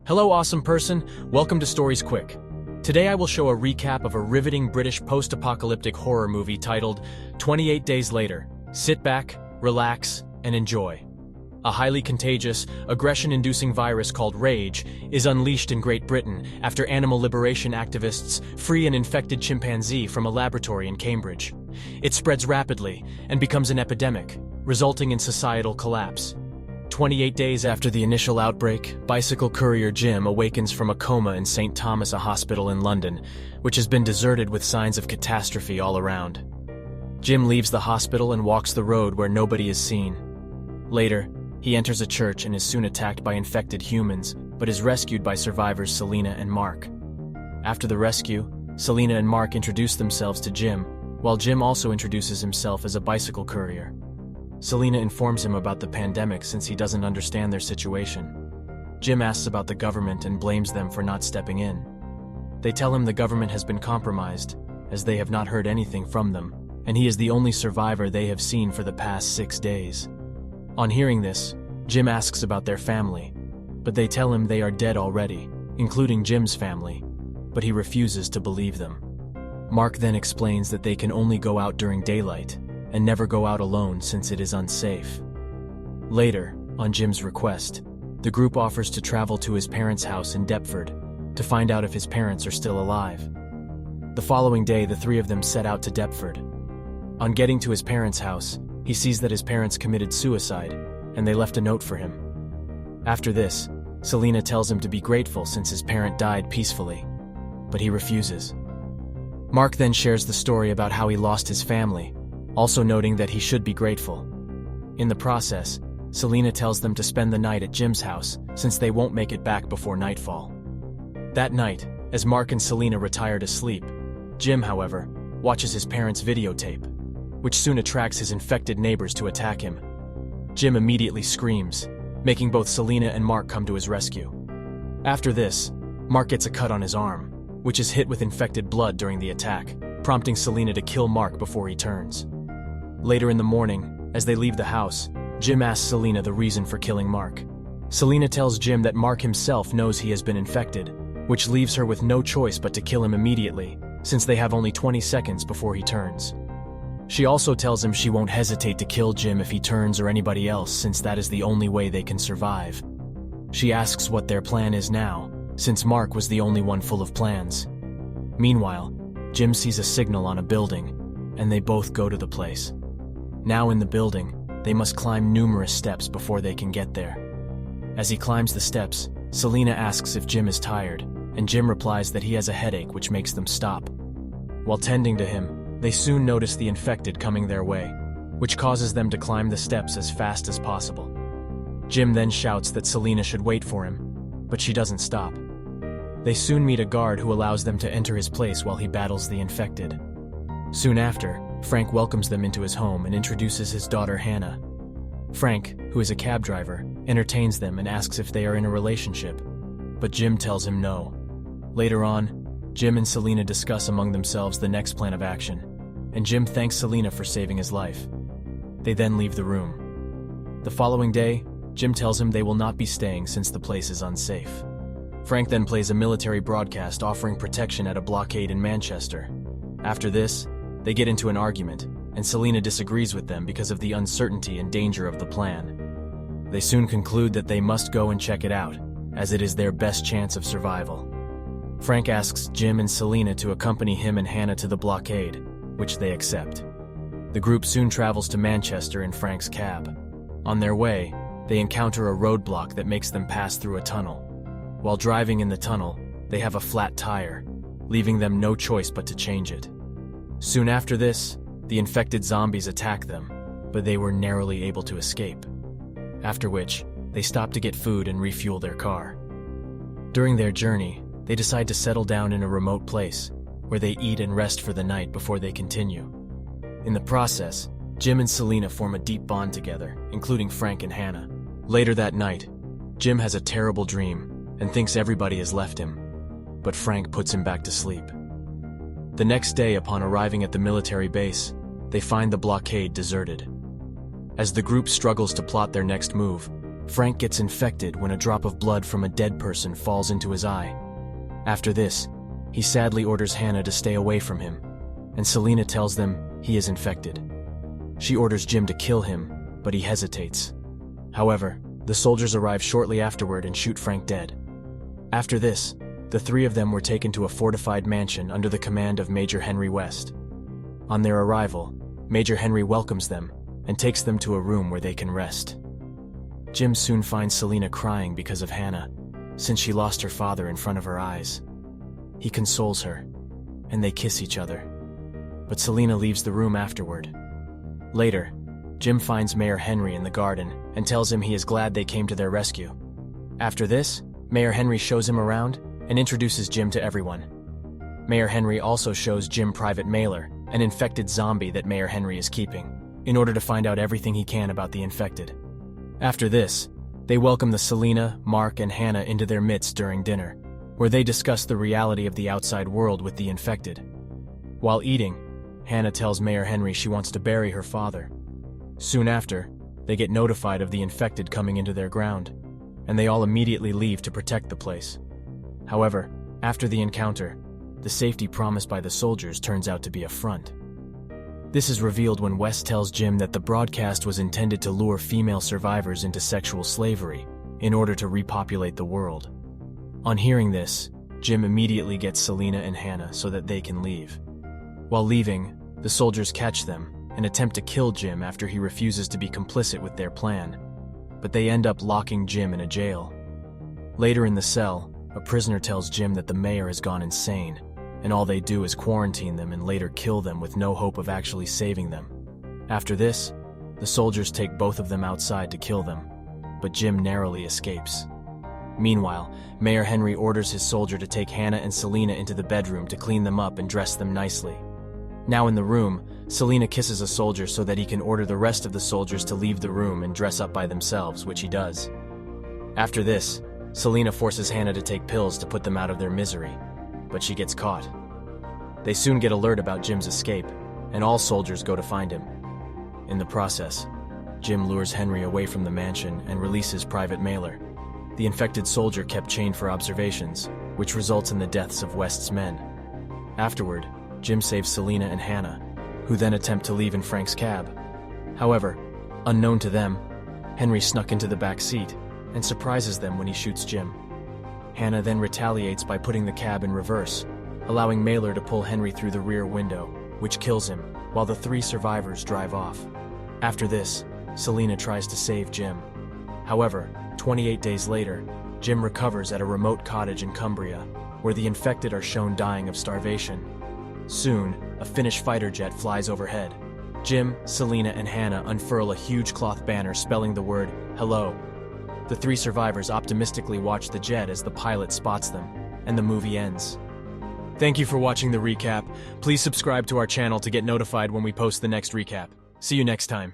Hello, awesome person. Welcome to Stories Quick. Today I will show a recap of a riveting British post-apocalyptic horror movie titled 28 Days Later. Sit back, relax, and enjoy. A highly contagious, aggression-inducing virus called Rage is unleashed in Great Britain after animal liberation activists free an infected chimpanzee from a laboratory in Cambridge. It spreads rapidly and becomes an epidemic, resulting in societal collapse. 28 days after the initial outbreak, bicycle courier Jim awakens from a coma in St. Thomas Hospital in London, which has been deserted with signs of catastrophe all around. Jim leaves the hospital and walks the road where nobody is seen. Later, he enters a church and is soon attacked by infected humans, but is rescued by survivors Selena and Mark. After the rescue, Selena and Mark introduce themselves to Jim, while Jim also introduces himself as a bicycle courier. Selena informs him about the pandemic since he doesn't understand their situation. Jim asks about the government and blames them for not stepping in. They tell him the government has been compromised, as they have not heard anything from them, and he is the only survivor they have seen for the past 6 days. On hearing this, Jim asks about their family, but they tell him they are dead already, including Jim's family, but he refuses to believe them. Mark then explains that they can only go out during daylight, and never go out alone since it is unsafe. Later, on Jim's request, the group offers to travel to his parents' house in Deptford to find out if his parents are still alive. The following day, the three of them set out to Deptford. On getting to his parents' house, he sees that his parents committed suicide, and they left a note for him. After this, Selena tells him to be grateful since his parent died peacefully, but he refuses. Mark then shares the story about how he lost his family, also noting that he should be grateful. In the process, Selena tells them to spend the night at Jim's house since they won't make it back before nightfall. That night, as Mark and Selena retire to sleep, Jim, however, watches his parents' videotape, which soon attracts his infected neighbors to attack him. Jim immediately screams, making both Selena and Mark come to his rescue. After this, Mark gets a cut on his arm, which is hit with infected blood during the attack, prompting Selena to kill Mark before he turns. Later in the morning, as they leave the house, Jim asks Selena the reason for killing Mark. Selena tells Jim that Mark himself knows he has been infected, which leaves her with no choice but to kill him immediately, since they have only 20 seconds before he turns. She also tells him she won't hesitate to kill Jim if he turns or anybody else, since that is the only way they can survive. She asks what their plan is now, since Mark was the only one full of plans. Meanwhile, Jim sees a signal on a building, and they both go to the place. Now in the building, they must climb numerous steps before they can get there. As he climbs the steps, Selena asks if Jim is tired, and Jim replies that he has a headache, which makes them stop. While tending to him, they soon notice the infected coming their way, which causes them to climb the steps as fast as possible. Jim then shouts that Selena should wait for him, but she doesn't stop. They soon meet a guard who allows them to enter his place while he battles the infected. Soon after, Frank welcomes them into his home and introduces his daughter Hannah. Frank, who is a cab driver, entertains them and asks if they are in a relationship, but Jim tells him no. Later on, Jim and Selena discuss among themselves the next plan of action, and Jim thanks Selena for saving his life. They then leave the room. The following day, Jim tells him they will not be staying since the place is unsafe. Frank then plays a military broadcast offering protection at a blockade in Manchester. After this, they get into an argument, and Selena disagrees with them because of the uncertainty and danger of the plan. They soon conclude that they must go and check it out, as it is their best chance of survival. Frank asks Jim and Selena to accompany him and Hannah to the blockade, which they accept. The group soon travels to Manchester in Frank's cab. On their way, they encounter a roadblock that makes them pass through a tunnel. While driving in the tunnel, they have a flat tire, leaving them no choice but to change it. Soon after this, the infected zombies attack them, but they were narrowly able to escape. After which, they stop to get food and refuel their car. During their journey, they decide to settle down in a remote place, where they eat and rest for the night before they continue. In the process, Jim and Selena form a deep bond together, including Frank and Hannah. Later that night, Jim has a terrible dream and thinks everybody has left him, but Frank puts him back to sleep. The next day, upon arriving at the military base, they find the blockade deserted. As the group struggles to plot their next move, Frank gets infected when a drop of blood from a dead person falls into his eye. After this, he sadly orders Hannah to stay away from him, and Selena tells them he is infected. She orders Jim to kill him, but he hesitates. However, the soldiers arrive shortly afterward and shoot Frank dead. After this, the three of them were taken to a fortified mansion under the command of Major Henry West. On their arrival, Major Henry welcomes them and takes them to a room where they can rest. Jim soon finds Selena crying because of Hannah, since she lost her father in front of her eyes. He consoles her, and they kiss each other. But Selena leaves the room afterward. Later, Jim finds Mayor Henry in the garden and tells him he is glad they came to their rescue. After this, Mayor Henry shows him around and introduces Jim to everyone. Mayor Henry also shows Jim Private Mailer, an infected zombie that Mayor Henry is keeping, in order to find out everything he can about the infected. After this, they welcome the Selena, Mark, and Hannah into their midst during dinner, where they discuss the reality of the outside world with the infected. While eating, Hannah tells Mayor Henry she wants to bury her father. Soon after, they get notified of the infected coming into their ground, and they all immediately leave to protect the place. However, after the encounter, the safety promised by the soldiers turns out to be a front. This is revealed when West tells Jim that the broadcast was intended to lure female survivors into sexual slavery in order to repopulate the world. On hearing this, Jim immediately gets Selena and Hannah so that they can leave. While leaving, the soldiers catch them and attempt to kill Jim after he refuses to be complicit with their plan, but they end up locking Jim in a jail. Later in the cell, a prisoner tells Jim that the mayor has gone insane, and all they do is quarantine them and later kill them with no hope of actually saving them. After this, the soldiers take both of them outside to kill them, but Jim narrowly escapes. Meanwhile, Mayor Henry orders his soldier to take Hannah and Selena into the bedroom to clean them up and dress them nicely. Now in the room, Selena kisses a soldier so that he can order the rest of the soldiers to leave the room and dress up by themselves, which he does. After this, Selena forces Hannah to take pills to put them out of their misery, but she gets caught. They soon get alert about Jim's escape, and all soldiers go to find him. In the process, Jim lures Henry away from the mansion and releases Private Mailer. The infected soldier kept chained for observations, which results in the deaths of West's men. Afterward, Jim saves Selena and Hannah, who then attempt to leave in Frank's cab. However, unknown to them, Henry snuck into the back seat and surprises them when he shoots Jim. Hannah then retaliates by putting the cab in reverse, allowing Mailer to pull Henry through the rear window, which kills him, while the three survivors drive off. After this, Selena tries to save Jim. However, 28 days later, Jim recovers at a remote cottage in Cumbria, where the infected are shown dying of starvation. Soon, a Finnish fighter jet flies overhead. Jim, Selena, and Hannah unfurl a huge cloth banner spelling the word, "Hello." The three survivors optimistically watch the jet as the pilot spots them, and the movie ends. Thank you for watching the recap. Please subscribe to our channel to get notified when we post the next recap. See you next time.